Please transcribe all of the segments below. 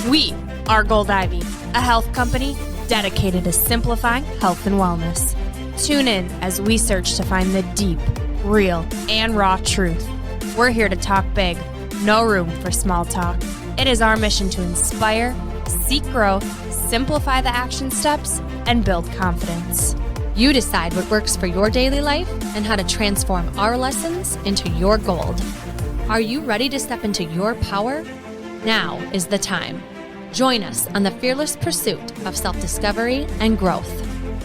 We are Gold Ivy, a health company dedicated to simplifying health and wellness. Tune in as we search to find the deep, real, and raw truth. We're here to talk big, no room for small talk. It is our mission to inspire, seek growth, simplify the action steps, and build confidence. You decide what works for your daily life and how to transform our lessons into your gold. Are you ready to step into your power? Now is the time. Join us on the fearless pursuit of self-discovery and growth.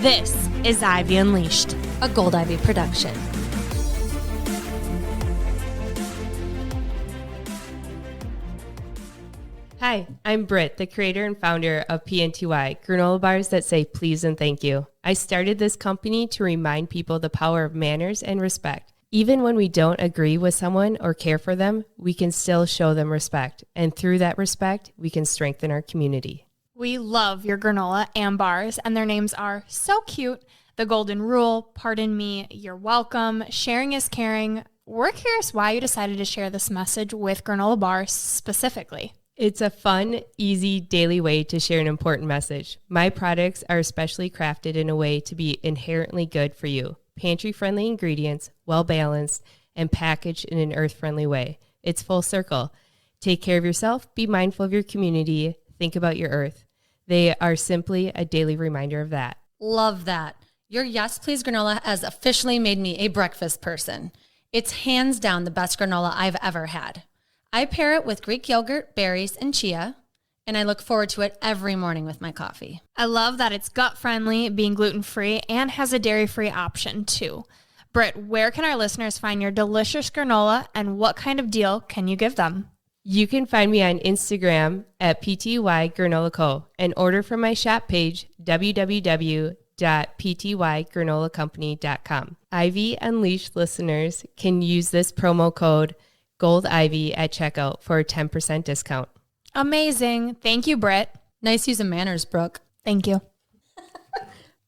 This is Ivy Unleashed, a Gold Ivy production. Hi, I'm Britt, the creator and founder of PNTY, granola bars that say please and thank you. I started this company to remind people the power of manners and respect. Even when we don't agree with someone or care for them, we can still show them respect. And through that respect, we can strengthen our community. We love your granola and bars, and their names are so cute. The Golden Rule, Pardon Me, You're Welcome, Sharing is Caring. We're curious why you decided to share this message with granola bars specifically. It's a fun, easy, daily way to share an important message. My products are especially crafted in a way to be inherently good for you. Pantry-friendly ingredients, well-balanced, and packaged in an earth-friendly way. It's full circle. Take care of yourself, be mindful of your community, think about your earth. They are simply a daily reminder of that. Love that. Your Yes Please granola has officially made me a breakfast person. It's hands down the best granola I've ever had. I pair it with Greek yogurt, berries, and chia, and I look forward to it every morning with my coffee. I love that it's gut-friendly, being gluten-free, and has a dairy-free option too. Britt, where can our listeners find your delicious granola, and what kind of deal can you give them? You can find me on Instagram at PTY Granola Co. and order from my shop page, www.ptygranolacompany.com. Ivy Unleashed listeners can use this promo code GOLDIVY at checkout for a 10% discount. Amazing. Thank you, Britt. Nice use of manners, Brooke. Thank you.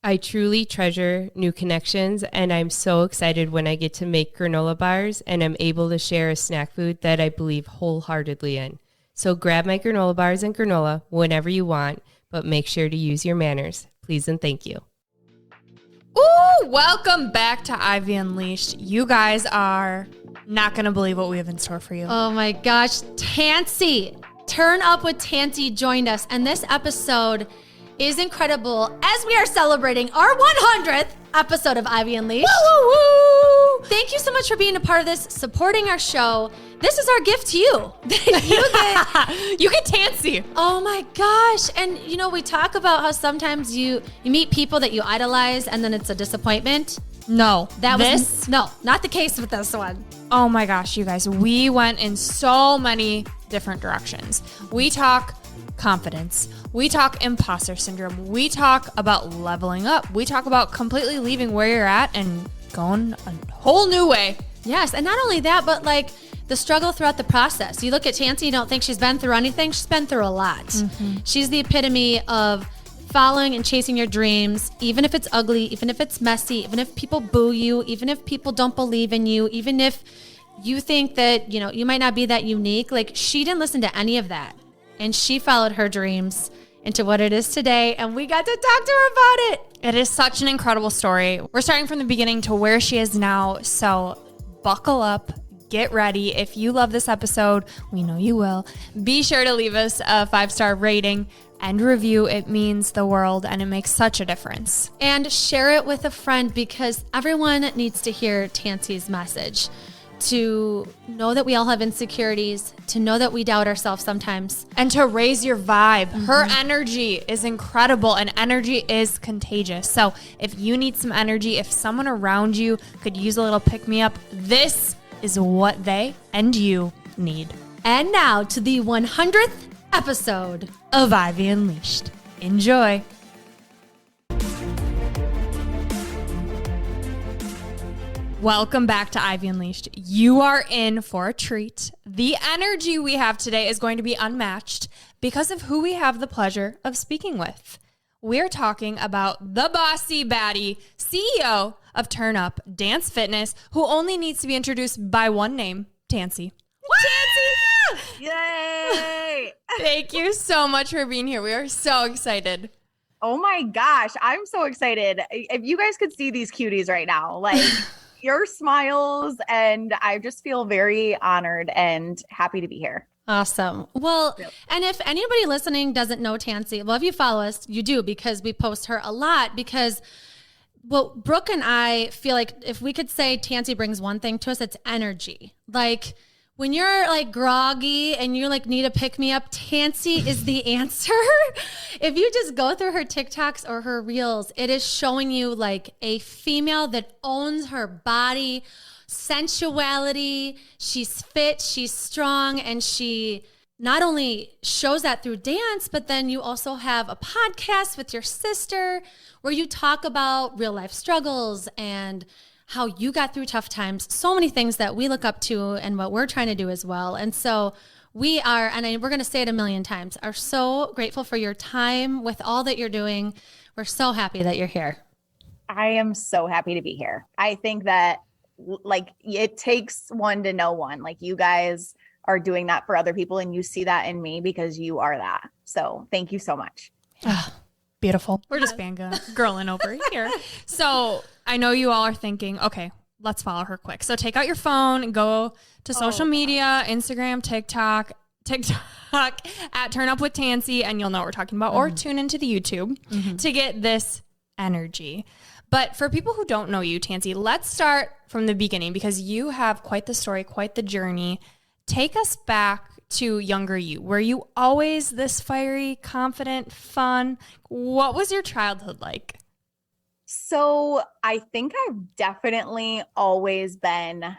I truly treasure new connections, and I'm so excited when I get to make granola bars and I'm able to share a snack food that I believe wholeheartedly in. So grab my granola bars and granola whenever you want, but make sure to use your manners. Please and thank you. Ooh, welcome back to Ivy Unleashed. You guys are not going to believe what we have in store for you. Oh my gosh, Tanci. Turn Up with Tanci joined us, and this episode is incredible as we are celebrating our 100th episode of Ivy Unleashed. Woo, woo, woo. Thank you so much for being a part of this, supporting our show. This is our gift to you. You get Tanci. Oh my gosh. And you know, we talk about how sometimes you meet people that you idolize and then it's a disappointment. No. No, not the case with this one. Oh my gosh, you guys, we went in so many different directions. We talk confidence. We talk imposter syndrome. We talk about leveling up. We talk about completely leaving where you're at and going a whole new way. Yes, and not only that, but like the struggle throughout the process. You look at Tanci, you don't think she's been through anything. She's been through a lot. Mm-hmm. She's the epitome of following and chasing your dreams, even if it's ugly, even if it's messy, even if people boo you, even if people don't believe in you, even if you think that, you know, you might not be that unique. Like, she didn't listen to any of that. And she followed her dreams into what it is today. And we got to talk to her about it. It is such an incredible story. We're starting from the beginning to where she is now. So buckle up. Get ready. If you love this episode, we know you will. Be sure to leave us a 5-star rating and review. It means the world and it makes such a difference. And share it with a friend because everyone needs to hear Tanci's message. To know that we all have insecurities, to know that we doubt ourselves sometimes. And to raise your vibe. Mm-hmm. Her energy is incredible and energy is contagious. So if you need some energy, if someone around you could use a little pick-me-up, this is what they and you need. And now to the 100th episode of Ivy Unleashed. Enjoy. Welcome back to Ivy Unleashed. You are in for a treat. The energy we have today is going to be unmatched because of who we have the pleasure of speaking with. We're talking about the bossy baddie, CEO of Turn Up Dance Fitness, who only needs to be introduced by one name, Tanci. Yay! Thank you so much for being here. We are so excited. Oh my gosh, I'm so excited. If you guys could see these cuties right now, like your smiles, and I just feel very honored and happy to be here. Awesome. Well, Yep. and if anybody listening doesn't know Tanci, well, if you follow us, you do, because we post her a lot. Because, well, Brooke and I feel like if we could say Tanci brings one thing to us, it's energy. Like when you're like groggy and you like need a pick me up, Tanci is the answer. If you just go through her TikToks or her reels, it is showing you like a female that owns her body, sensuality. She's fit, she's strong, and she not only shows that through dance, but then you also have a podcast with your sister where you talk about real life struggles and how you got through tough times. So many things that we look up to and what we're trying to do as well. And so we are, and we're going to say it a million times, are so grateful for your time with all that you're doing. We're so happy that you're here. I am so happy to be here. I think that like it takes one to know one. Like you guys are doing that for other people, and you see that in me because you are that. So thank you so much. Beautiful. We're just fangirling over here. So I know you all are thinking, okay, let's follow her quick. So take out your phone and go to social media, Instagram, TikTok at Turn Up with Tanci, and you'll know what we're talking about, or tune into the YouTube to get this energy. But for people who don't know you, Tanci, let's start from the beginning, because you have quite the story, quite the journey. Take us back to younger you. Were you always this fiery, confident, fun? What was your childhood like? So I think I've definitely always been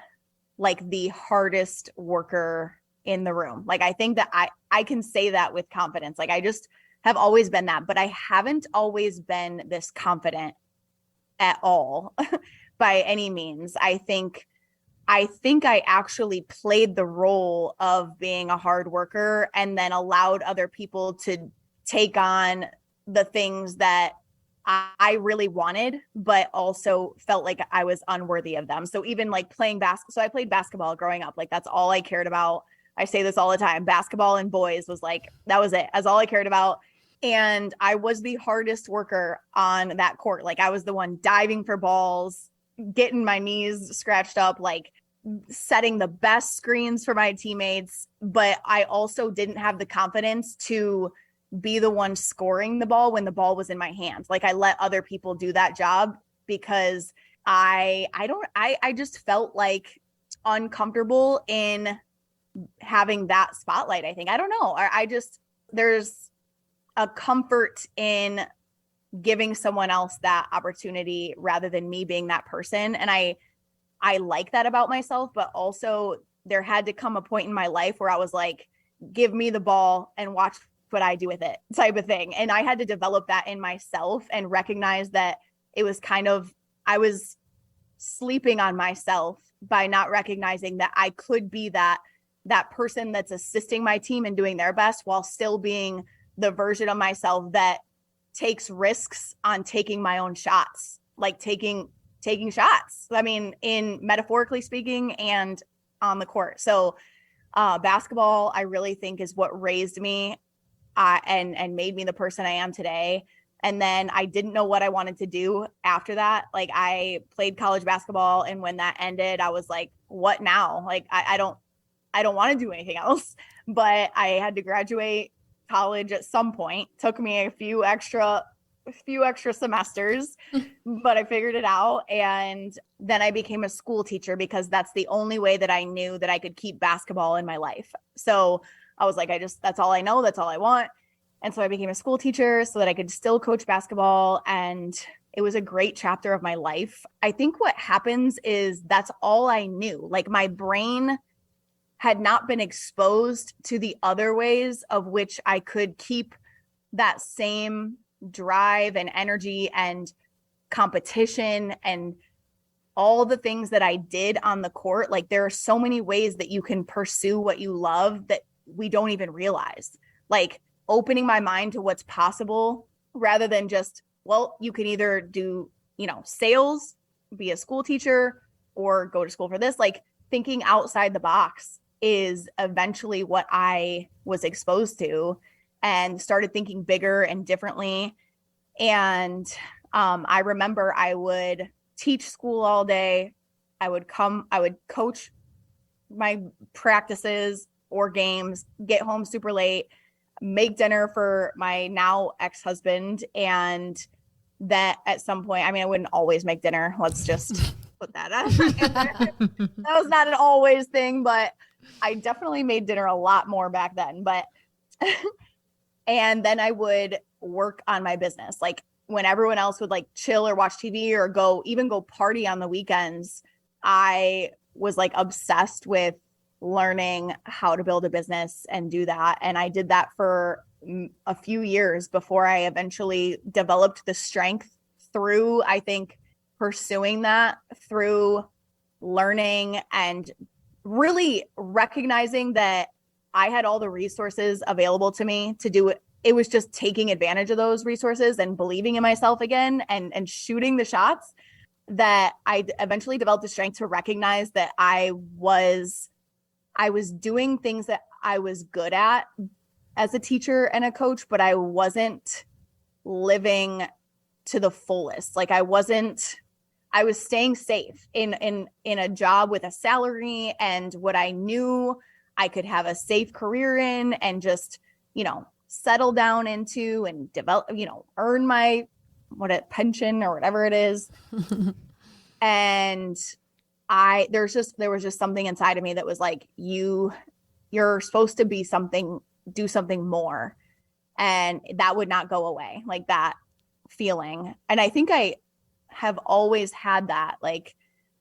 like the hardest worker in the room. Like I think that I can say that with confidence. Like I just have always been that, but I haven't always been this confident at all by any means. I think I actually played the role of being a hard worker and then allowed other people to take on the things that I really wanted, but also felt like I was unworthy of them. So even like playing basketball. So I played basketball growing up. Like that's all I cared about. I say this all the time. Basketball and boys was like, that was it. That's all I cared about. And I was the hardest worker on that court. Like I was the one diving for balls, getting my knees scratched up, like setting the best screens for my teammates. But I also didn't have the confidence to be the one scoring the ball when the ball was in my hands. Like I let other people do that job because I just felt like uncomfortable in having that spotlight. I think, I don't know. There's a comfort in giving someone else that opportunity rather than me being that person. And I like that about myself, but also there had to come a point in my life where I was like, give me the ball and watch what I do with it type of thing. And I had to develop that in myself and recognize that it was I was sleeping on myself by not recognizing that I could be that person that's assisting my team and doing their best while still being the version of myself that takes risks on taking my own shots, like taking shots. I mean, in metaphorically speaking and on the court. So basketball, I really think is what raised me and made me the person I am today. And then I didn't know what I wanted to do after that. Like I played college basketball, and when that ended, I was like, what now? Like I don't want to do anything else. But I had to graduate college at some point. Took me a few extra semesters, but I figured it out. And then I became a school teacher because that's the only way that I knew that I could keep basketball in my life. So I was like, that's all I know. That's all I want. And so I became a school teacher so that I could still coach basketball. And it was a great chapter of my life. I think what happens is that's all I knew. Like my brain had not been exposed to the other ways of which I could keep that same drive and energy and competition and all the things that I did on the court. Like there are so many ways that you can pursue what you love that we don't even realize. Like opening my mind to what's possible rather than just, well, you can either do, sales, be a school teacher, or go to school for this. Like thinking outside the box is eventually what I was exposed to and started thinking bigger and differently. And I remember I would teach school all day. I would coach my practices or games, get home super late, make dinner for my now ex-husband. And that at some point, I mean, I wouldn't always make dinner. Let's just put that out there. That was not an always thing, but I definitely made dinner a lot more back then. But, and then I would work on my business. Like when everyone else would like chill or watch TV or go party on the weekends, I was like obsessed with learning how to build a business and do that. And I did that for a few years before I eventually developed the strength through, I think, pursuing that, through learning and really recognizing that I had all the resources available to me to do it. It was just taking advantage of those resources and believing in myself again and shooting the shots, that I eventually developed the strength to recognize that I was doing things that I was good at as a teacher and a coach, but I wasn't living to the fullest. Like I was staying safe in a job with a salary and what I knew I could have a safe career in and just, settle down into and develop, earn my pension or whatever it is. And there was just something inside of me that was like, you're supposed to be something, do something more. And that would not go away, like that feeling. And I think I have always had that. Like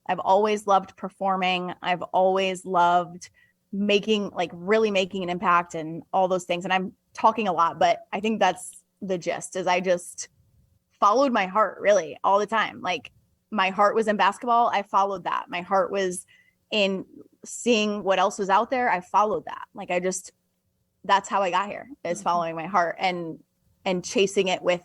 I've always loved performing. I've always loved really making an impact and all those things. And I'm talking a lot, but I think that's the gist, is I just followed my heart really all the time. Like my heart was in basketball. I followed that. My heart was in seeing what else was out there. I followed that. Like that's how I got here, is following my heart and chasing it with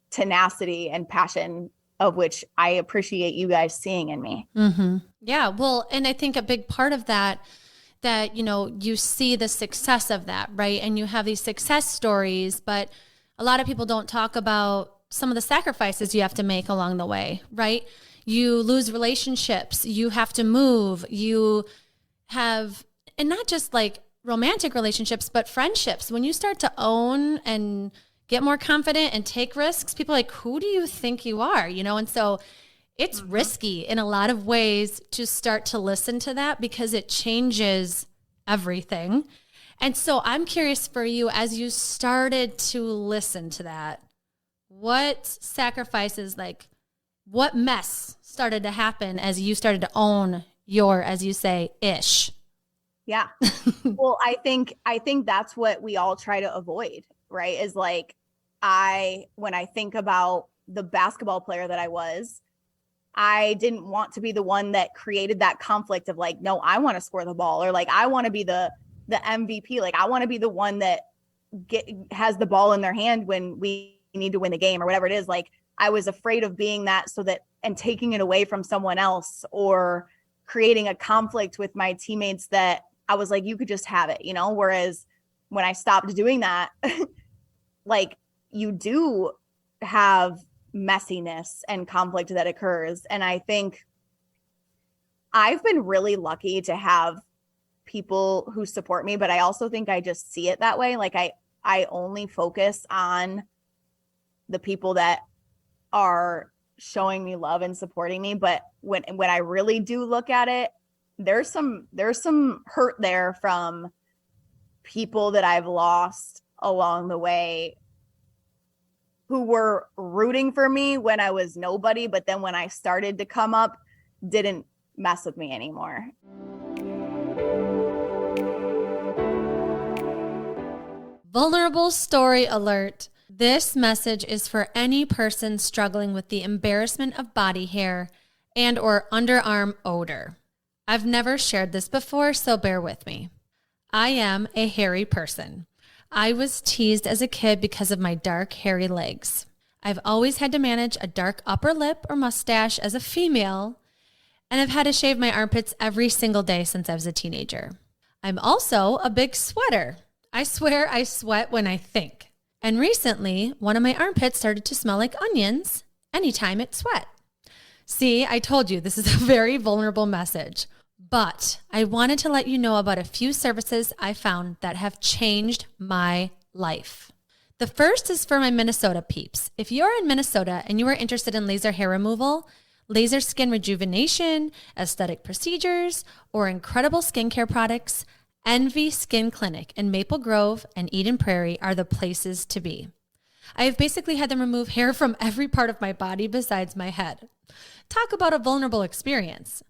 tenacity and passion, of which I appreciate you guys seeing in me. Mm-hmm. Yeah. Well, and I think a big part of that, you see the success of that, right? And you have these success stories, but a lot of people don't talk about some of the sacrifices you have to make along the way, right? You lose relationships, you have to move, you have, and not just like romantic relationships, but friendships. When you start to own and get more confident and take risks, people are like, who do you think you are? And so it's risky in a lot of ways to start to listen to that, because it changes everything. And so I'm curious for you, as you started to listen to that, what sacrifices, like what mess started to happen as you started to own your, as you say, ish? Yeah. Well, I think that's what we all try to avoid, right? Is like, when I think about the basketball player that I was, I didn't want to be the one that created that conflict of like, no, I want to score the ball, or like, I want to be the MVP. Like I want to be the one that has the ball in their hand when we need to win the game or whatever it is. Like I was afraid of being that, and taking it away from someone else, or creating a conflict with my teammates that I was like, you could just have it, Whereas when I stopped doing that, like you do have messiness and conflict that occurs. And I think I've been really lucky to have people who support me, but I also think I just see it that way. Like I only focus on the people that are showing me love and supporting me. But when I really do look at it, there's some hurt there from people that I've lost along the way, who were rooting for me when I was nobody, but then when I started to come up, didn't mess with me anymore. Vulnerable story alert. This message is for any person struggling with the embarrassment of body hair and or underarm odor. I've never shared this before, so bear with me. I am a hairy person. I was teased as a kid because of my dark, hairy legs. I've always had to manage a dark upper lip or mustache as a female, and I've had to shave my armpits every single day since I was a teenager. I'm also a big sweater. I swear I sweat when I think. And recently, one of my armpits started to smell like onions anytime it sweat. See, I told you this is a very vulnerable message. But I wanted to let you know about a few services I found that have changed my life. The first is for my Minnesota peeps. If you're in Minnesota and you are interested in laser hair removal, laser skin rejuvenation, aesthetic procedures, or incredible skincare products, Envy Skin Clinic in Maple Grove and Eden Prairie are the places to be. I have basically had them remove hair from every part of my body besides my head. Talk about a vulnerable experience.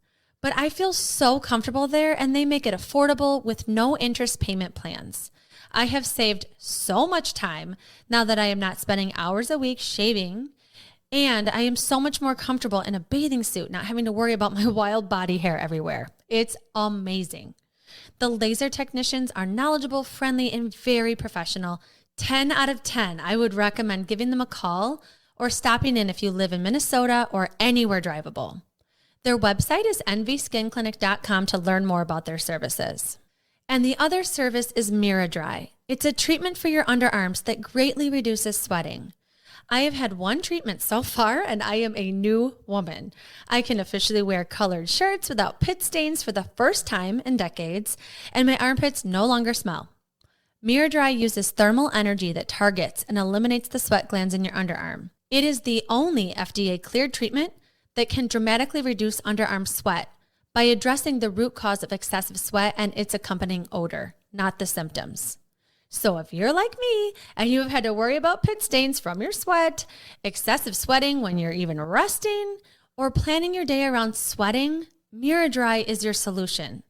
But I feel so comfortable there, and they make it affordable with no interest payment plans. I have saved so much time now that I am not spending hours a week shaving, and I am so much more comfortable in a bathing suit, not having to worry about my wild body hair everywhere. It's amazing. The laser technicians are knowledgeable, friendly, and very professional. 10 out of 10. I would recommend giving them a call or stopping in if you live in Minnesota or anywhere drivable. Their website is envyskinclinic.com to learn more about their services. And the other service is Miradry. It's a treatment for your underarms that greatly reduces sweating. I have had one treatment so far, and I am a new woman. I can officially wear colored shirts without pit stains for the first time in decades, and my armpits no longer smell. Miradry uses thermal energy that targets and eliminates the sweat glands in your underarm. It is the only FDA-cleared treatment that can dramatically reduce underarm sweat by addressing the root cause of excessive sweat and its accompanying odor, not the symptoms. So if you're like me and you have had to worry about pit stains from your sweat, excessive sweating when you're even resting, or planning your day around sweating, Miradry is your solution.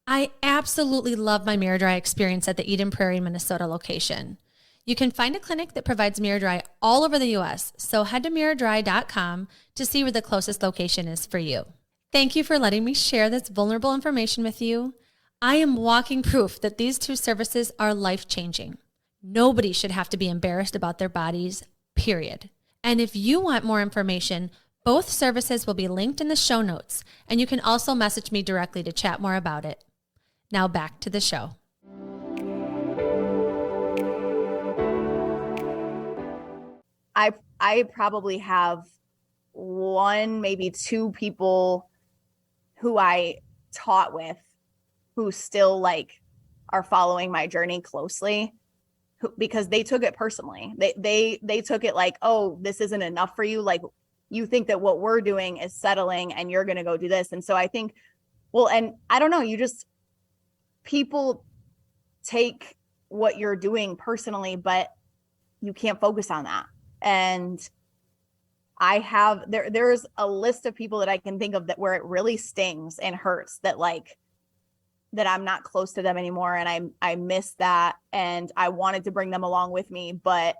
I absolutely love my Miradry experience at the Eden Prairie, Minnesota location. You can find a clinic that provides Miradry all over the U.S., so head to miradry.com to see where the closest location is for you. Thank you for letting me share this vulnerable information with you. I am walking proof that these two services are life-changing. Nobody should have to be embarrassed about their bodies, period. And if you want more information, both services will be linked in the show notes, and you can also message me directly to chat more about it. Now back to the show. I probably have one, maybe two people who I taught with who still like are following my journey closely because they took it personally. They took it like, oh, this isn't enough for you. Like you think that what we're doing is settling and you're going to go do this. And so I think, well, and I don't know, people take what you're doing personally, but you can't focus on that. And I have, there's a list of people that I can think of that where it really stings and hurts that I'm not close to them anymore. And I miss that. And I wanted to bring them along with me, but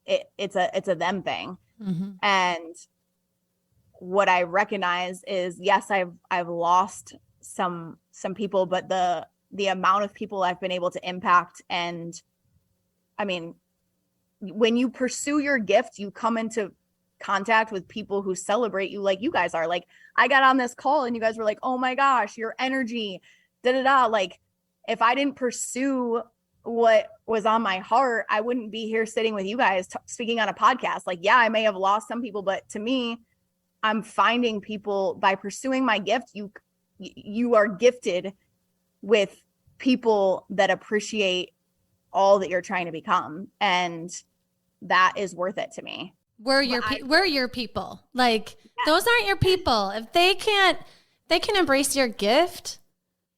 it's a them thing. Mm-hmm. And what I recognize is, yes, I've lost some people, but the amount of people I've been able to impact. And I mean, when you pursue your gift, you come into contact with people who celebrate you like you guys are. Like I got on this call and you guys were like, oh my gosh, your energy, Like if I didn't pursue what was on my heart, I wouldn't be here sitting with you guys speaking on a podcast. Like, yeah, I may have lost some people, but to me, I'm finding people by pursuing my gift. You are gifted with people that appreciate all that you're trying to become. And that is worth it to me. We're your people. Like those aren't your people. If they can embrace your gift,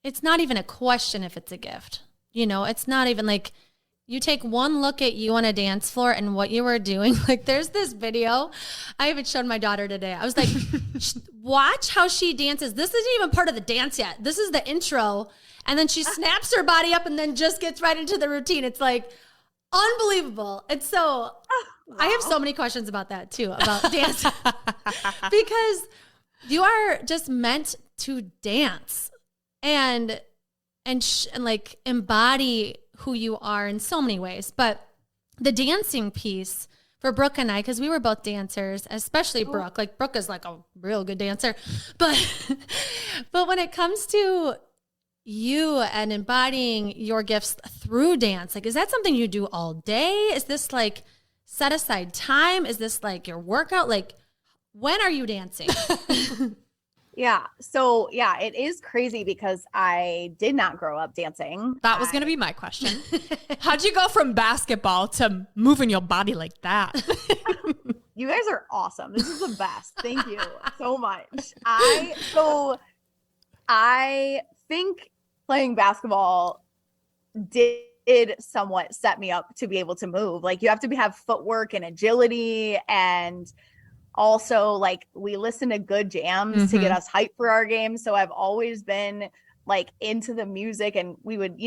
it's not even a question if it's a gift. You know, it's not even like you take one look at you on a dance floor and what you were doing. Like there's this video. I even showed my daughter today. I was like, watch how she dances. This isn't even part of the dance yet. This is the intro. And then she snaps her body up and then just gets right into the routine. It's like unbelievable. And so wow. I have so many questions about that too, about dance. Because you are just meant to dance and like embody who you are in so many ways. But the dancing piece for Brooke and I, because we were both dancers, especially Brooke. Like Brooke is like a real good dancer. But when it comes to you and embodying your gifts through dance. Like, is that something you do all day? Is this like set aside time? Is this like your workout? Like, when are you dancing? Yeah. So yeah, it is crazy because I did not grow up dancing. That was going to be my question. How'd you go from basketball to moving your body like that? You guys are awesome. This is the best. Thank you so much. I think playing basketball did somewhat set me up to be able to move. Like, you have to have footwork and agility, and also like we listen to good jams to get us hyped for our games. So I've always been like into the music, and we would,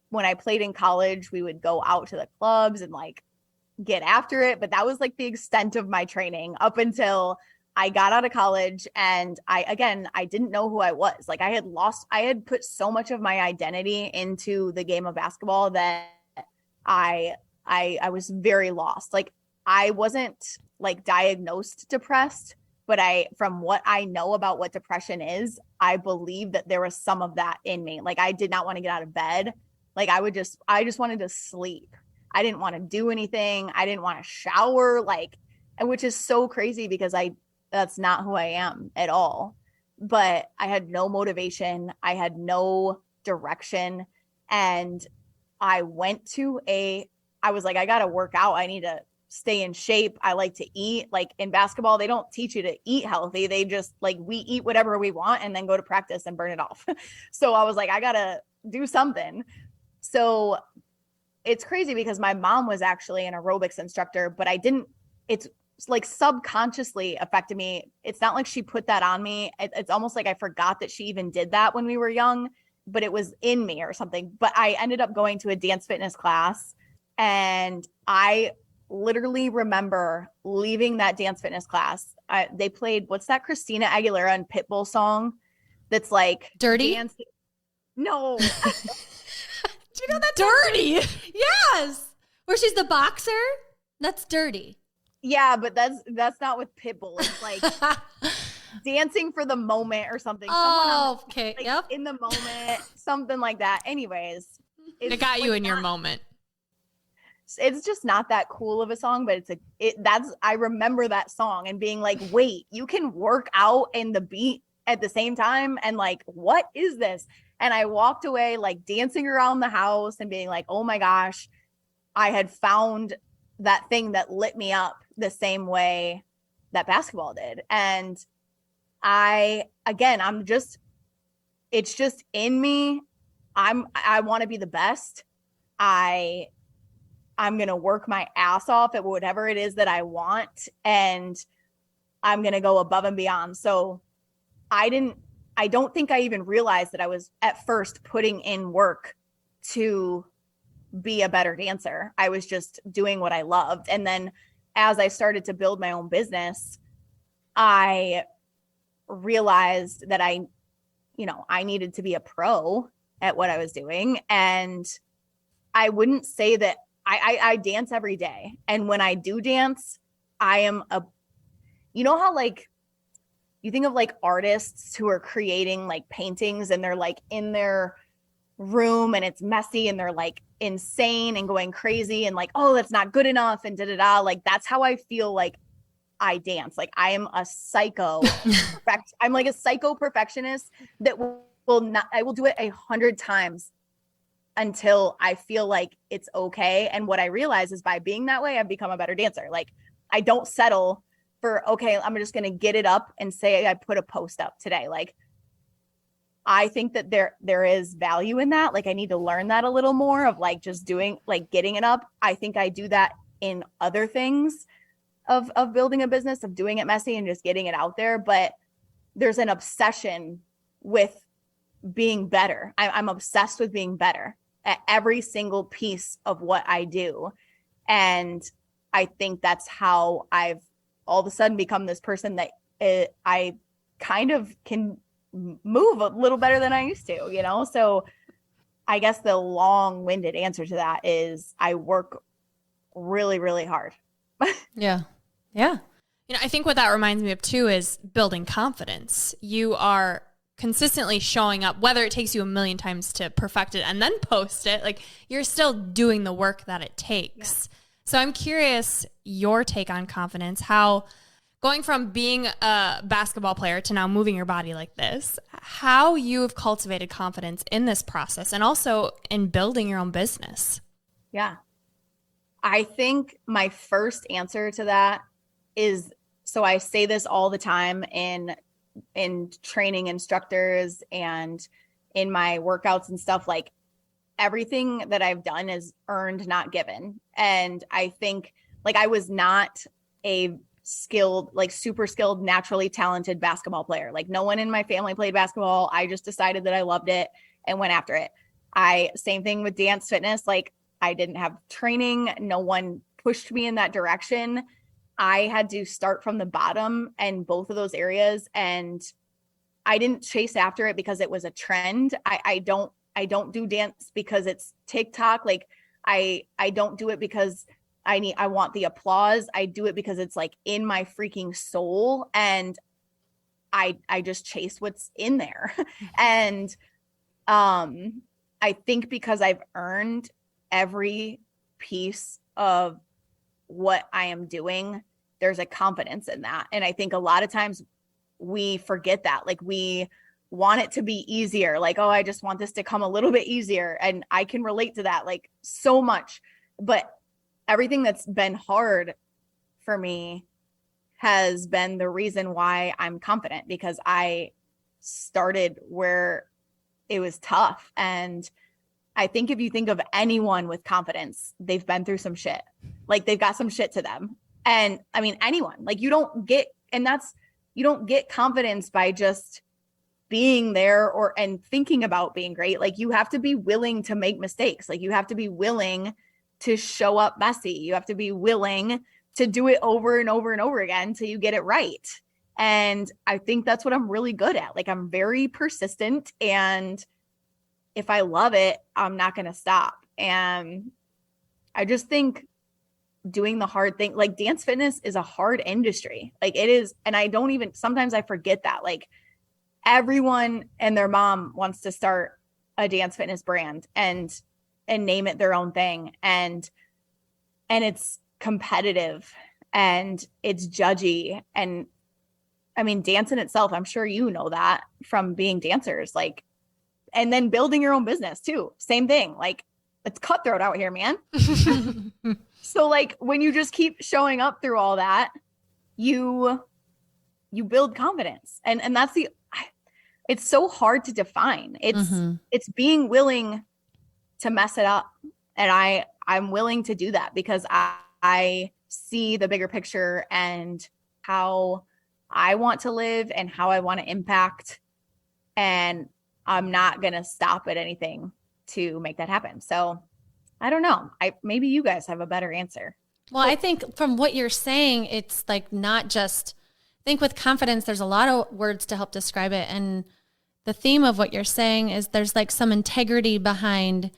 when I played in college, we would go out to the clubs and like get after it. But that was like the extent of my training up until I got out of college. And I didn't know who I was. Like, I had put so much of my identity into the game of basketball that I was very lost. Like, I wasn't like diagnosed depressed, but from what I know about what depression is, I believe that there was some of that in me. Like, I did not want to get out of bed. Like, I just wanted to sleep. I didn't want to do anything. I didn't want to shower, and which is so crazy because that's not who I am at all. But I had no motivation. I had no direction. And I was like, I got to work out. I need to stay in shape. I like to eat. Like, in basketball, they don't teach you to eat healthy. They just we eat whatever we want and then go to practice and burn it off. So I was like, I got to do something. So it's crazy because my mom was actually an aerobics instructor, but it's like subconsciously affected me. It's not like she put that on me. It's almost like I forgot that she even did that when we were young, but it was in me or something. But I ended up going to a dance fitness class, and I literally remember leaving that dance fitness class. They played, what's that Christina Aguilera and Pitbull song that's like Dirty? dancing. No. Do you know that? Dirty? Yes. Where she's the boxer? That's Dirty. Yeah, but that's not with Pitbull. It's like dancing for the moment or something. Okay. Like, yep. in the moment, something like that. Anyways, It got you in your moment. It's just not that cool of a song, but I remember that song and being like, wait, you can work out and the beat at the same time. And like, what is this? And I walked away like dancing around the house and being like, oh my gosh, I had found that thing that lit me up the same way that basketball did. And it's just in me. I want to be the best. I'm going to work my ass off at whatever it is that I want, and I'm going to go above and beyond. So I don't think I even realized that I was at first putting in work to be a better dancer. I was just doing what I loved. And then as I started to build my own business, I realized that I needed to be a pro at what I was doing. And I wouldn't say that I dance every day. And when I do dance, I am how like you think of like artists who are creating like paintings and they're like in their room and it's messy and they're like insane and going crazy and like, oh, that's not good enough and da-da-da. Like, that's how I feel like I dance. Like, I am a psycho. I'm like a psycho perfectionist that I will do it 100 times until I feel like it's okay. And what I realize is by being that way, I've become a better dancer. Like, I don't settle for, okay, I'm just going to get it up and say I put a post up today. Like, I think that there is value in that. Like, I need to learn that a little more of like just doing, like getting it up. I think I do that in other things of building a business, of doing it messy and just getting it out there. But there's an obsession with being better. I'm obsessed with being better at every single piece of what I do. And I think that's how I've all of a sudden become this person that I kind of can move a little better than I used to, So I guess the long-winded answer to that is I work really, really hard. Yeah. Yeah. I think what that reminds me of too is building confidence. You are consistently showing up, whether it takes you a million times to perfect it and then post it, like you're still doing the work that it takes. Yeah. So I'm curious your take on confidence, how going from being a basketball player to now moving your body like this, how you have cultivated confidence in this process and also in building your own business. Yeah. I think my first answer to that is, so I say this all the time in training instructors and in my workouts and stuff, like everything that I've done is earned, not given. And I think like I was not a skilled, like super skilled, naturally talented basketball player. Like no one in my family played basketball. I just decided that I loved it and went after it. Same thing with dance fitness. Like I didn't have training. No one pushed me in that direction. I had to start from the bottom in both of those areas. And I didn't chase after it because it was a trend. I don't do dance because it's TikTok. Like I don't do it because I want the applause. I do it because it's like in my freaking soul. And I just chase what's in there. And I think because I've earned every piece of what I am doing, there's a confidence in that. And I think a lot of times we forget that. Like we want it to be easier. Like, oh, I just want this to come a little bit easier. And I can relate to that like so much. But everything that's been hard for me has been the reason why I'm confident, because I started where it was tough. And I think if you think of anyone with confidence, they've been through some shit. Like they've got some shit to them. And I mean, anyone, like you don't get confidence by just being there and thinking about being great. Like you have to be willing to make mistakes. Like you have to be willing to show up messy. You have to be willing to do it over and over and over again until you get it right. And I think that's what I'm really good at. Like I'm very persistent, and if I love it, I'm not going to stop. And I just think doing the hard thing, like dance fitness is a hard industry. Like it is. And sometimes I forget that, like everyone and their mom wants to start a dance fitness brand and name it their own thing. And it's competitive and it's judgy. And I mean, dance in itself, I'm sure you know that from being dancers, like, and then building your own business too. Same thing. Like it's cutthroat out here, man. So like when you just keep showing up through all that, you build confidence. And that's it's so hard to define. It's being willing to mess it up. And I'm willing to do that because I see the bigger picture and how I want to live and how I want to impact. And I'm not going to stop at anything to make that happen. So I don't know. Maybe you guys have a better answer. Well, I think from what you're saying, it's like not just, I think with confidence, there's a lot of words to help describe it. And the theme of what you're saying is there's like some integrity behind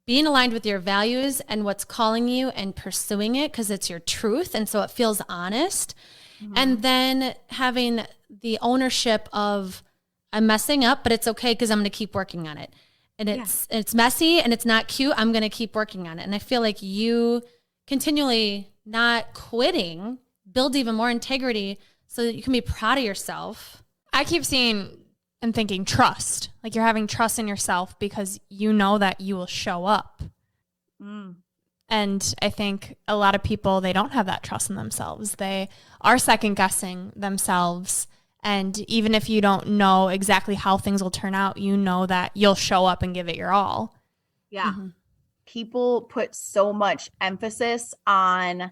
being aligned with your values and what's calling you and pursuing it because it's your truth. And so it feels honest. Mm-hmm. And then having the ownership of I'm messing up, but it's okay because I'm going to keep working on it. And it's messy and it's not cute. I'm going to keep working on it. And I feel like you continually not quitting, build even more integrity so that you can be proud of yourself. I keep seeing and thinking trust, like you're having trust in yourself because you know that you will show up. And I think a lot of people, they don't have that trust in themselves. They are second guessing themselves. And even if you don't know exactly how things will turn out, you know that you'll show up and give it your all. Yeah. Mm-hmm. People put so much emphasis on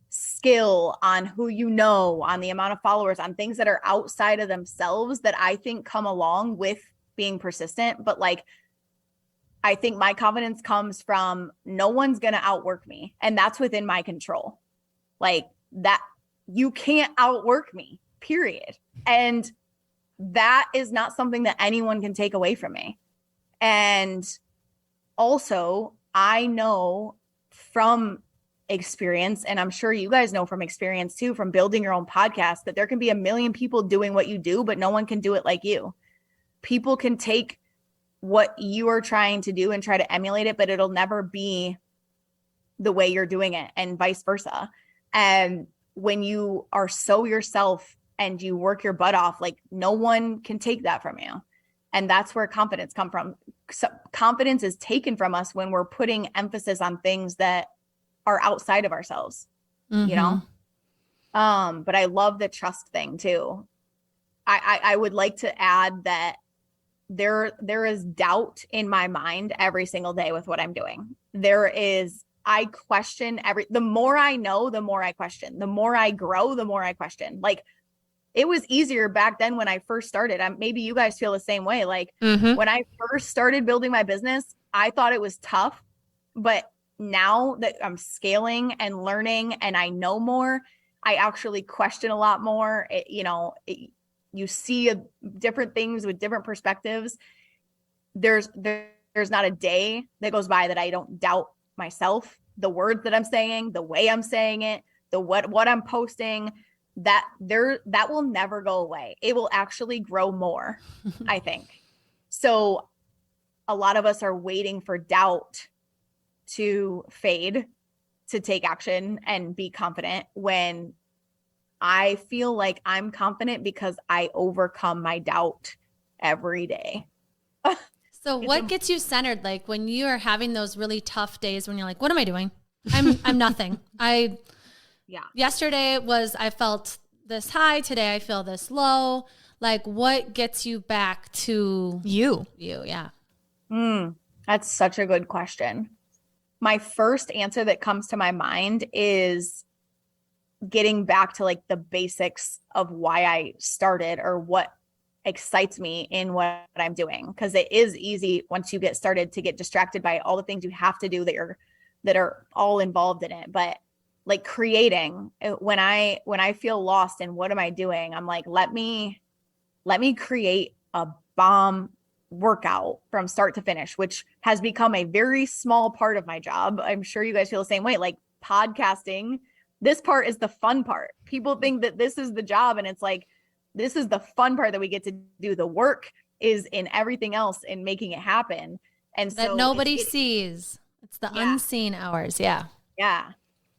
skill, on who you know, on the amount of followers, on things that are outside of themselves that I think come along with being persistent. But like, I think my confidence comes from no one's going to outwork me. And that's within my control. Like that, you can't outwork me, period. And that is not something that anyone can take away from me. And also, I know from experience, and I'm sure you guys know from experience too, from building your own podcast, that there can be a million people doing what you do, but no one can do it like you. people can take what you are trying to do and try to emulate it, but it'll never be the way you're doing it, and vice versa. And when you are so yourself and you work your butt off, like no one can take that from you. And that's where confidence comes from. So confidence is taken from us when we're putting emphasis on things that are outside of ourselves, you know? But I love the trust thing too. I would like to add that there is doubt in my mind every single day with what I'm doing. I question the more I know, the more I question. The more I grow, the more I question. Like, it was easier back then when I first started. Maybe you guys feel the same way. Like when I first started building my business, I thought it was tough, but now that I'm scaling and learning and I know more, I actually question a lot more. You see different things with different perspectives. There's not a day that goes by that I don't doubt myself, the words that I'm saying, the way I'm saying it, what I'm posting. That will never go away. It will actually grow more, I think. So a lot of us are waiting for doubt to fade, to take action and be confident, when I feel like I'm confident because I overcome my doubt every day. So what gets you centered? Like when you are having those really tough days when you're like, what am I doing? I'm nothing. Yesterday I felt this high. Today I feel this low. Like what gets you back to you? Yeah. That's such a good question. My first answer that comes to my mind is getting back to like the basics of why I started, or what excites me in what I'm doing. Cause it is easy once you get started to get distracted by all the things you have to do that are all involved in it. But like creating, when I feel lost in what am I doing, I'm like, let me create a bomb workout from start to finish, which has become a very small part of my job. I'm sure you guys feel the same way. Like podcasting, this part is the fun part. People think that this is the job, and it's like, this is the fun part that we get to do. The work is in everything else and making it happen. And that so nobody sees. It's the unseen hours. Yeah. Yeah.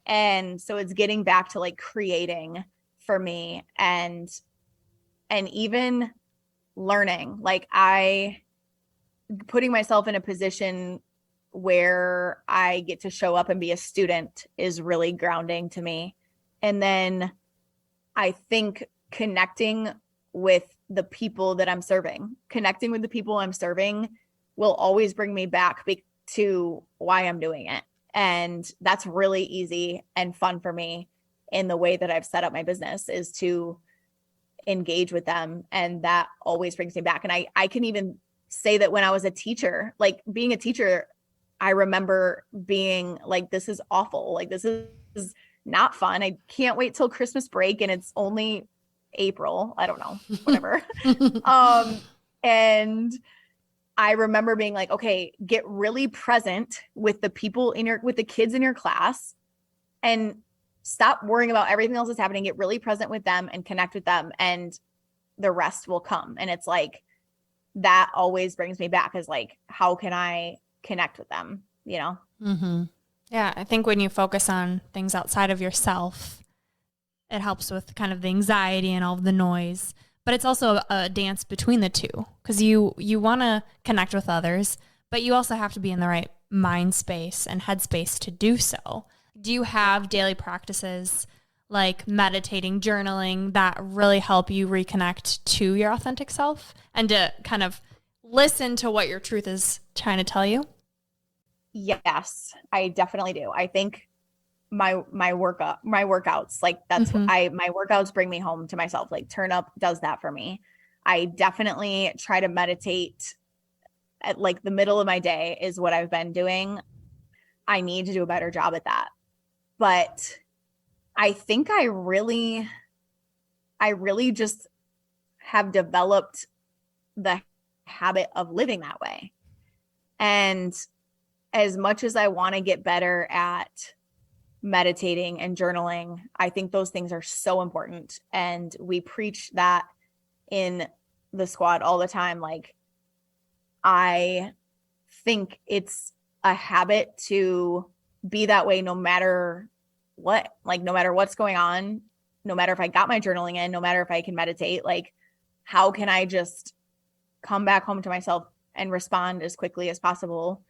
And so it's getting back to like creating for me, and even learning, like putting myself in a position where I get to show up and be a student is really grounding to me. And then I think connecting with the people I'm serving will always bring me back to why I'm doing it. And that's really easy and fun for me in the way that I've set up my business, is to engage with them. And that always brings me back. And I can even say that when I was a teacher, like being a teacher, I remember being like, this is awful. Like, this is not fun. I can't wait till Christmas break, and it's only April. I don't know, whatever. And I remember being like, okay, get really present with the people with the kids in your class, and stop worrying about everything else that's happening. Get really present with them and connect with them, and the rest will come. And it's like, that always brings me back, is like, how can I connect with them, you know? Mm-hmm. Yeah. I think when you focus on things outside of yourself, it helps with kind of the anxiety and all of the noise. But it's also a dance between the two, because you want to connect with others, but you also have to be in the right mind space and headspace to do so. Do you have daily practices like meditating, journaling, that really help you reconnect to your authentic self and to kind of listen to what your truth is trying to tell you? Yes, I definitely do. I think my workouts, like that's my workouts bring me home to myself. Like Turn Up does that for me. I definitely try to meditate at like the middle of my day is what I've been doing. I need to do a better job at that. But I think I really just have developed the habit of living that way. And as much as I want to get better at meditating and journaling, I think those things are so important. And we preach that in the squad all the time. Like, I think it's a habit to be that way no matter what, like no matter what's going on, no matter if I got my journaling in, no matter if I can meditate, like how can I just come back home to myself and respond as quickly as possible?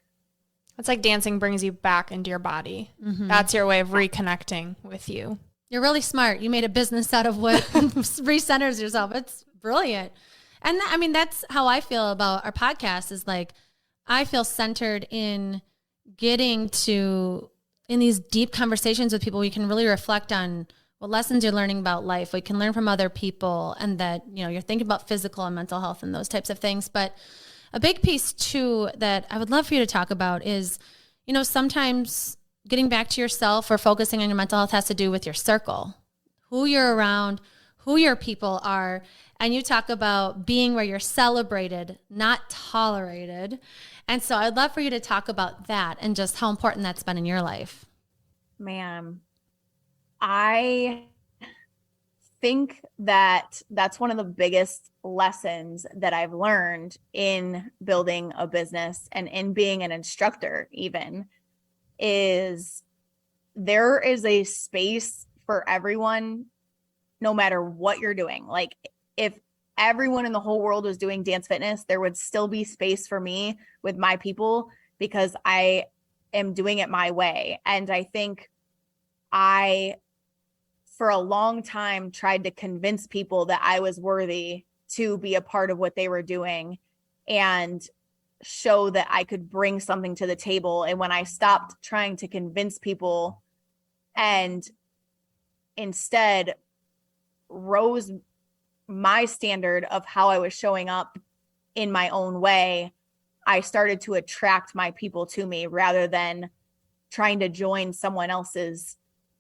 It's like dancing brings you back into your body. That's your way of reconnecting with you. You're really smart. You made a business out of what recenters yourself. It's brilliant. And I mean, that's how I feel about our podcast is like, I feel centered in getting to, in these deep conversations with people, we can really reflect on what lessons you're learning about life. We can learn from other people and that, you know, you're thinking about physical and mental health and those types of things. But a big piece too, that I would love for you to talk about is, you know, sometimes getting back to yourself or focusing on your mental health has to do with your circle, who you're around, who your people are. And you talk about being where you're celebrated, not tolerated. And so I'd love for you to talk about that and just how important that's been in your life. Man, I think that that's one of the biggest lessons that I've learned in building a business and in being an instructor even, is there is a space for everyone no matter what you're doing. Like if everyone in the whole world was doing dance fitness, there would still be space for me with my people because I am doing it my way. And I think I, for a long time, tried to convince people that I was worthy to be a part of what they were doing and show that I could bring something to the table. And when I stopped trying to convince people and instead rose my standard of how I was showing up in my own way, I started to attract my people to me rather than trying to join someone else's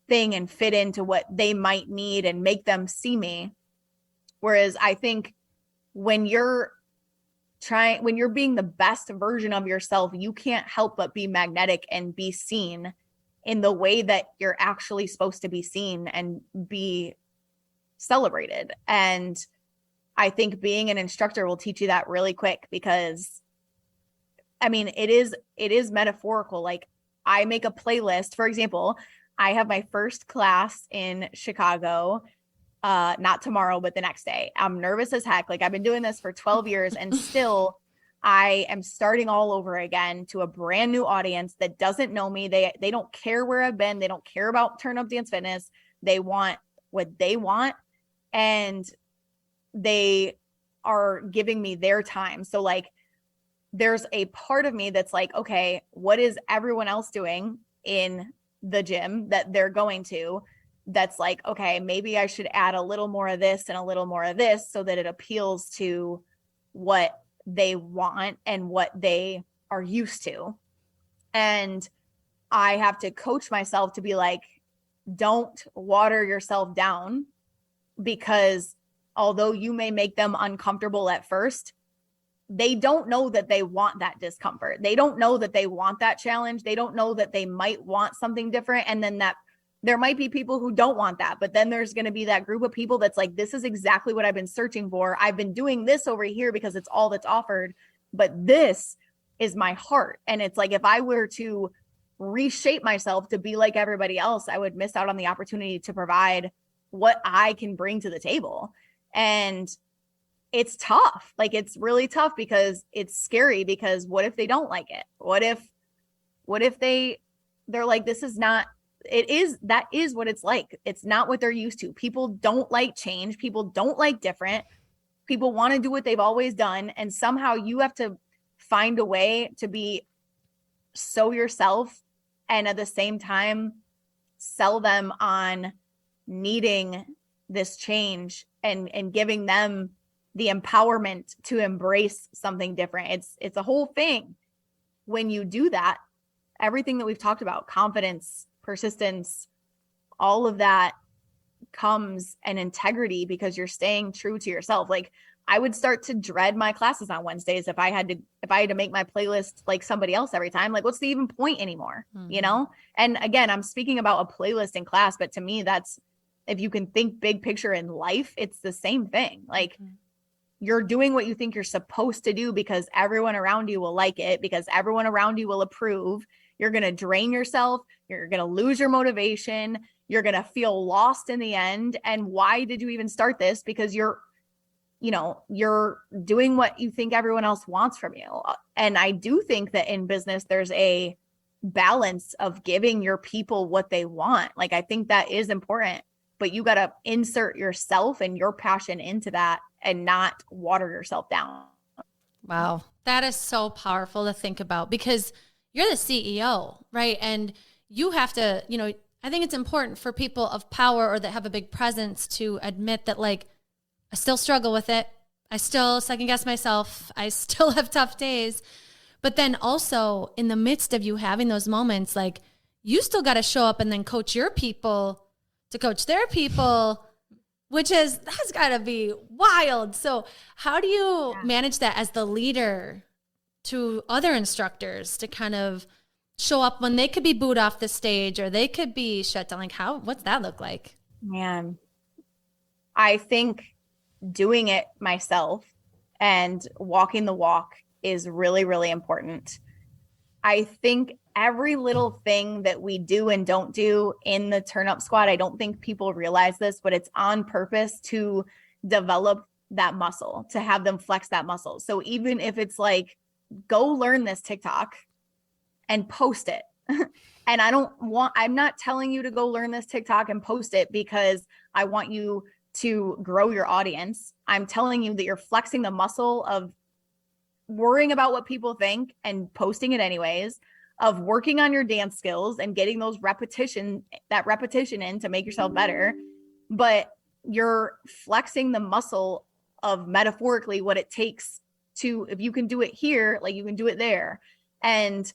thing and fit into what they might need and make them see me. Whereas I think when you're being the best version of yourself, you can't help but be magnetic and be seen in the way that you're actually supposed to be seen and be celebrated. And I think being an instructor will teach you that really quick because I mean, it is metaphorical. Like I make a playlist, for example, I have my first class in Chicago, not tomorrow, but the next day. I'm nervous as heck. Like I've been doing this for 12 years and still I am starting all over again to a brand new audience that doesn't know me. They don't care where I've been. They don't care about Turn Up Dance Fitness. They want what they want and they are giving me their time. So like there's a part of me that's like, okay, what is everyone else doing in the gym that they're going to? That's like, okay, maybe I should add a little more of this and a little more of this so that it appeals to what they want and what they are used to. And I have to coach myself to be like, don't water yourself down because although you may make them uncomfortable at first, they don't know that they want that discomfort. They don't know that they want that challenge. They don't know that they might want something different. And then that there might be people who don't want that, but then there's going to be that group of people that's like, this is exactly what I've been searching for. I've been doing this over here because it's all that's offered, but this is my heart. And it's like, if I were to reshape myself to be like everybody else, I would miss out on the opportunity to provide what I can bring to the table. And it's tough. Like it's really tough because it's scary because what if they don't like it? What if they're like, this is not, that is what it's like. It's not what they're used to. People don't like change. People don't like different. People want to do what they've always done. And somehow you have to find a way to be so yourself and at the same time sell them on needing this change and giving them the empowerment to embrace something different. It's a whole thing. When you do that, everything that we've talked about, confidence, persistence, all of that comes, and integrity, because you're staying true to yourself. Like I would start to dread my classes on Wednesdays if I had to make my playlist like somebody else every time. Like what's the even point anymore? Mm-hmm. You know? And again, I'm speaking about a playlist in class, but to me, that's, if you can think big picture in life, it's the same thing. Like you're doing what you think you're supposed to do because everyone around you will like it, because everyone around you will approve. You're going to drain yourself. You're going to lose your motivation. You're going to feel lost in the end. And why did you even start this? Because you're doing what you think everyone else wants from you. And I do think that in business, there's a balance of giving your people what they want. Like, I think that is important, but you got to insert yourself and your passion into that and not water yourself down. Wow. That is so powerful to think about, because you're the CEO, right? And you have to, I think it's important for people of power or that have a big presence to admit that, like, I still struggle with it. I still second guess myself. I still have tough days. But then also in the midst of you having those moments, like, you still got to show up and then coach your people to coach their people, that's got to be wild. So how do you manage that as the leader to other instructors to kind of show up when they could be booed off the stage or they could be shut down? Like, what's that look like? Man, I think doing it myself and walking the walk is really, really important. I think every little thing that we do and don't do in the turn up squad, I don't think people realize this, but it's on purpose to develop that muscle, to have them flex that muscle. So even if it's like, go learn this TikTok and post it. And I'm not telling you to go learn this TikTok and post it because I want you to grow your audience. I'm telling you that you're flexing the muscle of worrying about what people think and posting it anyways, of working on your dance skills and getting that repetition in to make yourself better. But you're flexing the muscle of metaphorically what it takes to, if you can do it here, like you can do it there. And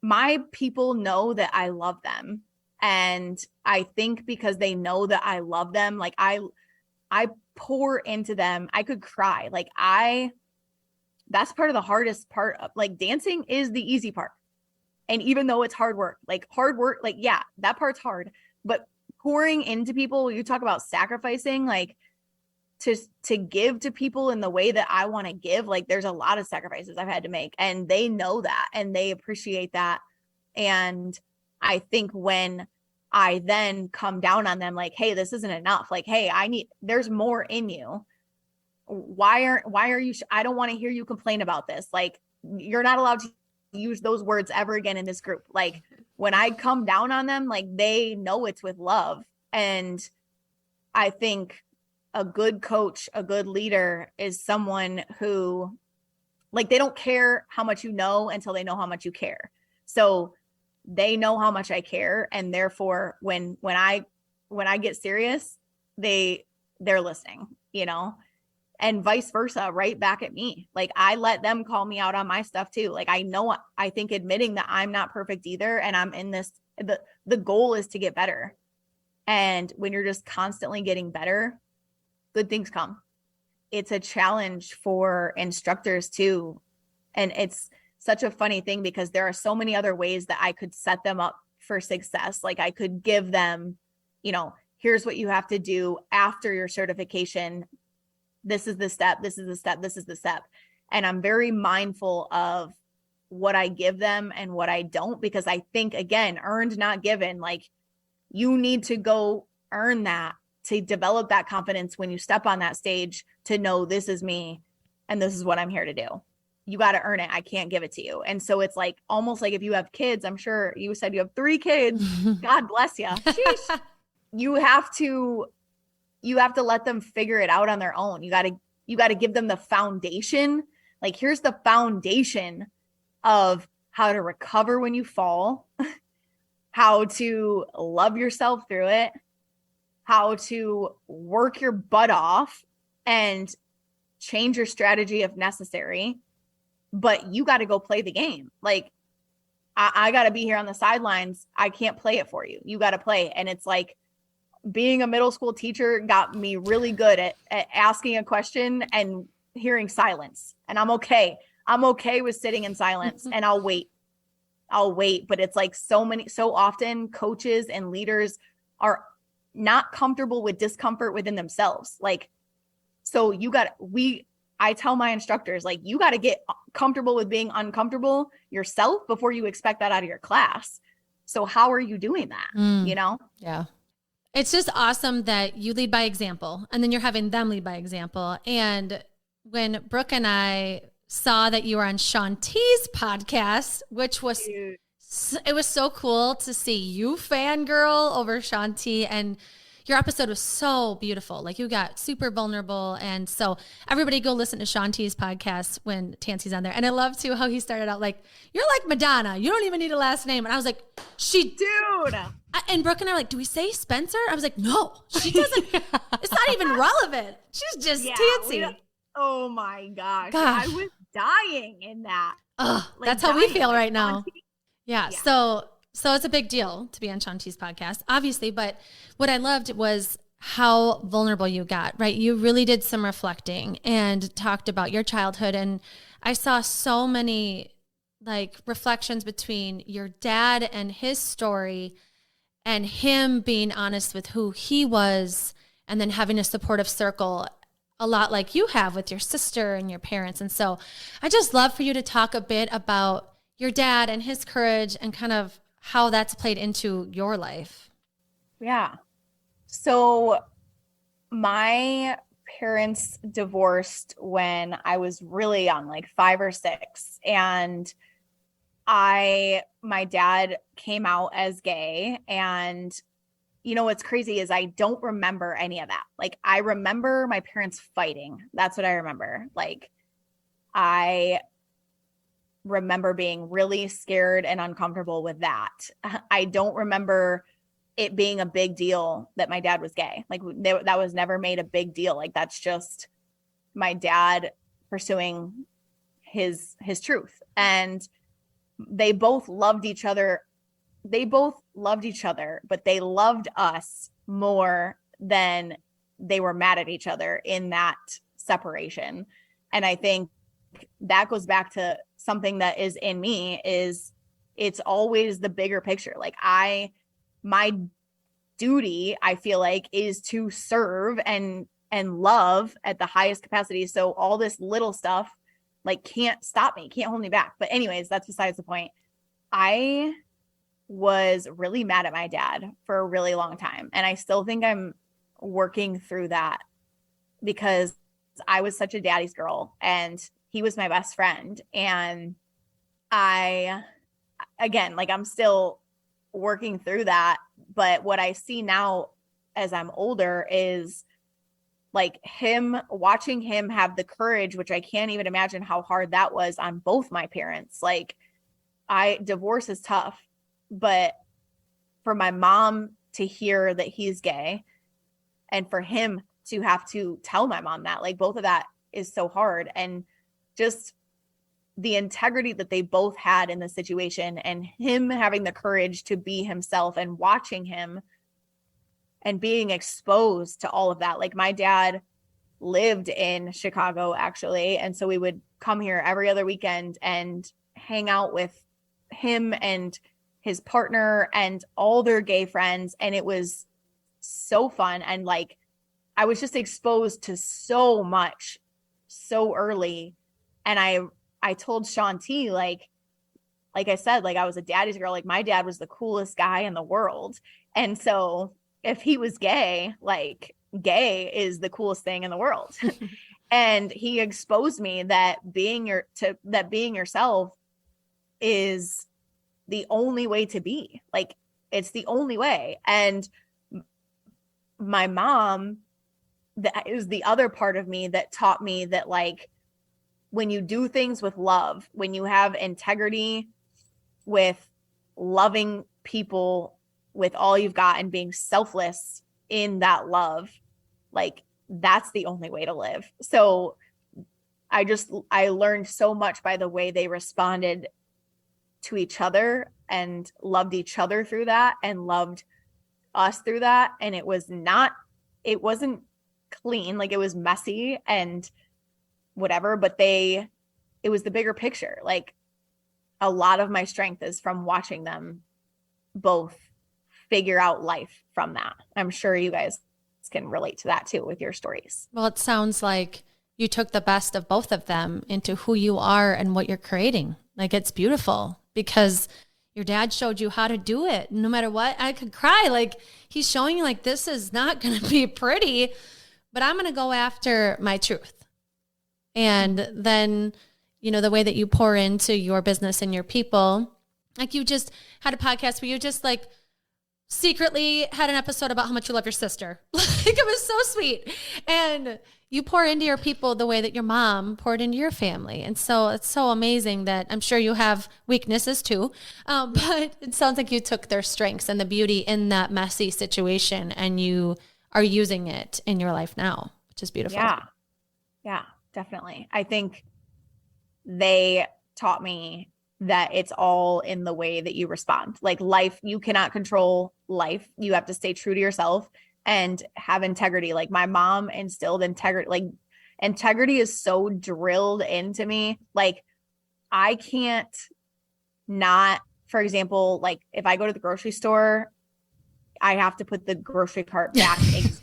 my people know that I love them. And I think because they know that I love them, like I pour into them. I could cry. Like that's part of the hardest part of, like, dancing is the easy part. And even though it's hard work, like yeah, that part's hard, but pouring into people, you talk about sacrificing, like to give to people in the way that I want to give, like there's a lot of sacrifices I've had to make, and they know that and they appreciate that. And I think when I then come down on them, like, hey, this isn't enough. Like, hey, there's more in you. Why are you, I don't want to hear you complain about this. Like, you're not allowed to use those words ever again in this group. Like, when I come down on them, like, they know it's with love. And I think a good coach, a good leader is someone who, like, they don't care how much you know until they know how much you care. So they know how much I care. And therefore, when I get serious, they're listening, and vice versa, right back at me. Like, I let them call me out on my stuff too. Like, I think admitting that I'm not perfect either. And I'm in this, the goal is to get better. And when you're just constantly getting better, good things come. It's a challenge for instructors too. And it's such a funny thing because there are so many other ways that I could set them up for success. Like, I could give them, here's what you have to do after your certification. This is the step, this is the step, this is the step. And I'm very mindful of what I give them and what I don't, because I think, again, earned, not given. Like, you need to go earn that to develop that confidence when you step on that stage, to know this is me and this is what I'm here to do. You got to earn it. I can't give it to you. And so it's like, almost like if you have kids, I'm sure you said you have 3 kids. God bless you. Sheesh. You have to let them figure it out on their own. You got to give them the foundation. Like, here's the foundation of how to recover when you fall, how to love yourself through it, how to work your butt off and change your strategy if necessary. But you got to go play the game. Like, I got to be here on the sidelines. I can't play it for you. You got to play. And it's like, being a middle school teacher got me really good at asking a question and hearing silence. And I'm okay. I'm okay with sitting in silence and I'll wait. But it's like so often coaches and leaders are not comfortable with discomfort within themselves. Like, so I tell my instructors, like, you got to get comfortable with being uncomfortable yourself before you expect that out of your class. So how are you doing that? You know? Yeah. It's just awesome that you lead by example, and then you're having them lead by example. And when Brooke and I saw that you were on Shanti's podcast, which was, it was so cool to see you fangirl over Shanti, and your episode was so beautiful. Like, you got super vulnerable. And so everybody go listen to Shanti's podcast when Tanci's on there. And I love too how he started out like, you're like Madonna. You don't even need a last name. And I was like, dude. And Brooke and I were like, do we say Spencer? I was like, no, she doesn't. It's not even relevant. She's just Tanci. Oh my gosh. I was dying in that. Like, that's how we feel right now. Yeah. So it's a big deal to be on Shanti's podcast, obviously. But what I loved was how vulnerable you got, right? You really did some reflecting and talked about your childhood. And I saw so many like reflections between your dad and his story and him being honest with who he was, and then having a supportive circle, a lot like you have with your sister and your parents. And so I just love for you to talk a bit about your dad and his courage and kind of how that's played into your life. Yeah. So my parents divorced when I was really young, like 5 or 6. And my dad came out as gay. And you know, what's crazy is I don't remember any of that. Like, I remember my parents fighting. That's what I remember. Like, I remember being really scared and uncomfortable with that. I don't remember it being a big deal that my dad was gay. Like, that was never made a big deal. Like, that's just my dad pursuing his truth. And they both loved each other. But they loved us more than they were mad at each other in that separation. And I think that goes back to something that is in me, is it's always the bigger picture. Like, my duty, I feel like, is to serve and love at the highest capacity. So all this little stuff like can't stop me, can't hold me back. But anyways, that's besides the point. I was really mad at my dad for a really long time. And I still think I'm working through that, because I was such a daddy's girl and he was my best friend. And again, like, I'm still working through that. But what I see now as I'm older is like watching him have the courage, which I can't even imagine how hard that was on both my parents. Like, divorce is tough, but for my mom to hear that he's gay and for him to have to tell my mom that, like, both of that is so hard. And just the integrity that they both had in the situation, and him having the courage to be himself, and watching him and being exposed to all of that. Like, my dad lived in Chicago, actually. And so we would come here every other weekend and hang out with him and his partner and all their gay friends. And it was so fun. And like, I was just exposed to so much so early. And I told Shanti, like I said, like, I was a daddy's girl. Like, my dad was the coolest guy in the world. And so if he was gay, like, gay is the coolest thing in the world. And he exposed me that being yourself is the only way to be. Like, it's the only way. And my mom, that is the other part of me that taught me that, like, when you do things with love, when you have integrity with loving people with all you've got and being selfless in that love, like, that's the only way to live. So I learned so much by the way they responded to each other and loved each other through that and loved us through that. And it wasn't clean. Like, it was messy and whatever, but it was the bigger picture. Like, a lot of my strength is from watching them both figure out life from that. I'm sure you guys can relate to that too with your stories. Well, it sounds like you took the best of both of them into who you are and what you're creating. Like, it's beautiful because your dad showed you how to do it. No matter what, I could cry. Like, he's showing you, like, this is not going to be pretty, but I'm going to go after my truth. And then, you know, the way that you pour into your business and your people, like, you just had a podcast where you just like secretly had an episode about how much you love your sister. Like, it was so sweet. And you pour into your people the way that your mom poured into your family. And so it's so amazing that I'm sure you have weaknesses too. But it sounds like you took their strengths and the beauty in that messy situation and you are using it in your life now, which is beautiful. Yeah, definitely. I think they taught me that it's all in the way that you respond. Like, life, you cannot control life. You have to stay true to yourself and have integrity. Like, my mom instilled integrity. Like, integrity is so drilled into me. Like, I can't not, for example, like, if I go to the grocery store, I have to put the grocery cart back.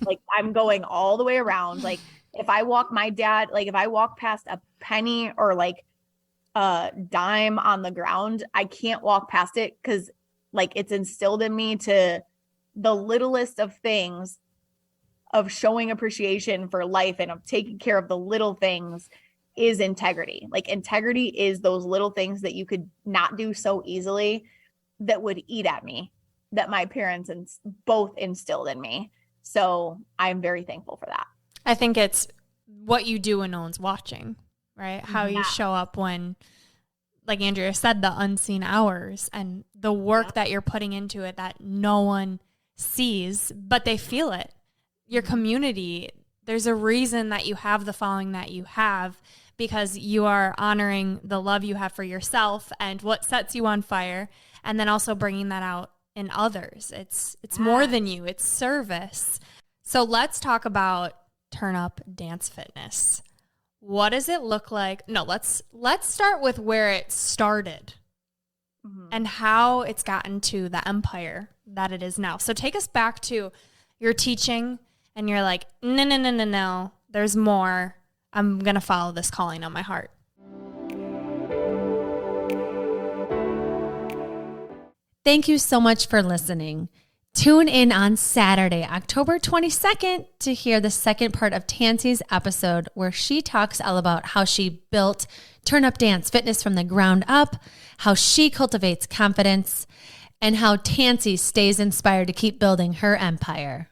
Like, I'm going all the way around. Like, if I walk past a penny or like a dime on the ground, I can't walk past it because, like, it's instilled in me to the littlest of things, of showing appreciation for life and of taking care of the little things, is integrity. Like, integrity is those little things that you could not do so easily that would eat at me, that my parents both instilled in me. So I'm very thankful for that. I think it's what you do when no one's watching, right? How you show up when, like Andrea said, the unseen hours and the work that you're putting into it that no one sees, but they feel it. Your community, there's a reason that you have the following that you have, because you are honoring the love you have for yourself and what sets you on fire, and then also bringing that out in others. It's more than you, it's service. So let's talk about Turn Up Dance Fitness. What does it look like? No, let's start with where it started and how it's gotten to the empire that it is now. So take us back to your teaching and you're like, no, there's more. I'm going to follow this calling on my heart. Thank you so much for listening. Tune in on Saturday, October 22nd, to hear the second part of Tanci's episode, where she talks all about how she built Turn Up Dance Fitness from the ground up, how she cultivates confidence, and how Tanci stays inspired to keep building her empire.